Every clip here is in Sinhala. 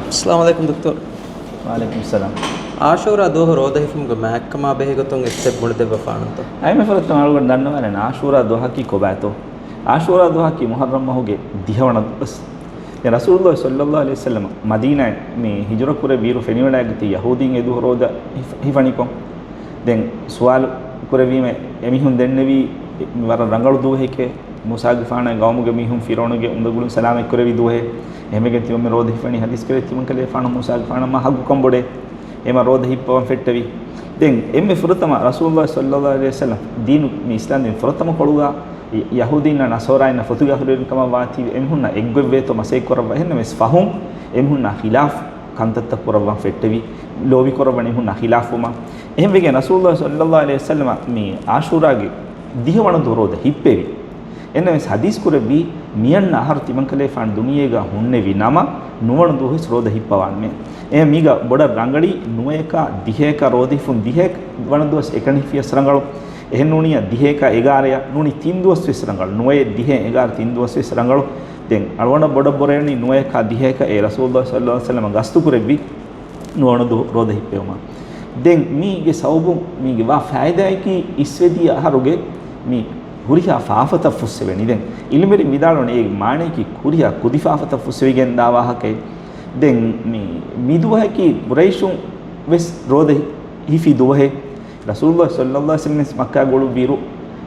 अस्सलाम वालेकुम डॉक्टर। वालेकुम सलाम। ಆಶೂರ ದೋಹ ರೋದಹಿಫುಮ್ಗೆ ಮ್ಯಾಕ್ಕಮ ಬೆಹಿಗತೊಂಗ್ ಎತ್ತೆ ಬುಣದೆ ಬಫಾಣಂತ ಐಮೆ ಫರತ್ತ ಮಾಳುಗಡ ದನ್ನವನೆ ಆಶೂರ ದೋಹಕಿ ಕೊಬಾತೋ ಆಶೂರ ದೋಹಕಿ ಮುಹರ್ರಮ್ ಮಹುಗೆ ದಿಹವಣ ಬಸ್ ರಸೂಲುಲ್ಲಾಹ ಸಲ್ಲಲ್ಲಾಹು ಅಲೈಹಿ ವಸಲ್ಲಂ ಮದೀನಾ ಮಿ ಹಿಜ್ರ ಕುರೆ ಬೀರು ಫೆನಿವಡಾಗತಿ ಯಹೂದೀನ್ ಎದು ರೋದ ಹಿಫಣಿಕೊಂ ದೆನ್ ಸುವಾಲ್ ಕುರೆ ವೀಮೆ ಎಮಿಹುನ್ ದೆನ್ನವಿ ವರ ರಂಗಳು ದೋಹೆಕೆ ಮುಸಾಗ್ ಫಾಣ ಗೌಮುಗೆ ಮಿಹುನ್ ಫಿರೌನುಗೆ ಉಂದಗುಳು ಸಲಾಮೆ ಕುರೆ ವಿ ದೋಹೆ ಎಮೆಗೆ ತಿವಮೆ ರೋದ ಹಿಫಣಿ ಹದೀಸ್ ಕುರೆ ತಿವನ್ ಕಲೆ ಫಾಣ ಮುಸಾಗ್ ಫಾಣ ಮ ಹಗ್ಗು ಕಂಬೊಡೆ එම රෝධ හිප්පවන් ෆෙට්ටවි දෙන් එම්මෙ ෆුරතම රසූලුල්ලාහ සල්ලල්ලාහු අලයිහි වසල්ලම් දීනු මේ ඉස්ලාම් ෆුරතම කොළුවා යහූදීන නසෝරායින ෆතුගා හුරෙන් කම වාති එම්හුන්න එග්ගෙවේතෝ මසේ කරව එහෙන්න මෙස් ෆහුම් එම්හුන්න ඛිලාෆ් කන්තත්ත කරවන් ෆෙට්ටවි ලෝවි කරවණි හුන්න ඛිලාෆුම එහෙම වෙගේ රසූලුල්ලාහ සල්ලල්ලාහු අලයිහි වසල්ලම් මේ ආෂුරාගේ දිහවණ දොරෝද හිප්පෙවි එන්න මෙස් හදීස් කුරබි මියන්න ආහාර තිමන් කලේ ෆාන් දුනියේගා හුන්නේ විනම නුවණ දුහිස් රෝධ හිප්පවන්නේ එ මීග බොඩ රංගඩි නුවේක දිහේක රෝධිෆුන් දිහේක වණදුවස් එකණි ෆියස් රංගලු එහෙන් නුනිය දිහේක 11 නුනි 3 දුවස් විස් රංගලු නුවේ දිහේ 11 3 දුවස් විස් රංගලු දෙන් අලවණ බොඩ බොරේනි නුවේක දිහේක ඒ රසූලුල්ලාහ සල්ලල්ලාහු අලයිහි වසල්ලම ගස්තු කුරෙබ්බි නුවණ දු රෝධ හිප්පෙවම දෙන් මීගේ සවබු මීගේ වා ෆයිදායිකි ඉස්වෙදී අහරුගේ මී හුරියා ෆාෆත ෆුස්සෙවෙනි දැන් ඉල්මෙරි මිදාලෝනේ ඒ මාණේකි කුරියා කුදිෆාෆත ෆුස්සෙවිගෙන් දාවාහකේ දැන් මේ මිදුවහකි බුරයිෂුන් වෙස් රෝද හිෆි දුවහේ රසූලුල්ලාහ සල්ලල්ලාහු අලයිහි වසල්ලම් මක්කා ගොළු බීරු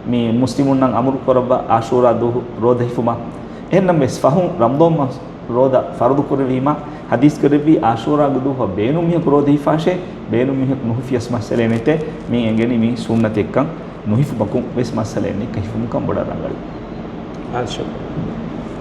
මේ මුස්ලිමුන් නම් අමුරු කරව ආෂූරා දුහ රෝද හිෆුමා එන්නම් වෙස් ෆහුම් රම්දෝම රෝද ෆර්දු කරවීම හදීස් කරවි ආෂූරා දුහ බේනු මිහ රෝද හිෆාෂේ බේනු මිහ නුහුෆියස් මසලේ නෙතේ මේ එගෙන මේ සුන්නත එක්කන් නුහිෆු බකුම් වෙස් මසලේ නේ කහිෆුම් කම් බඩ රංගල් ආශා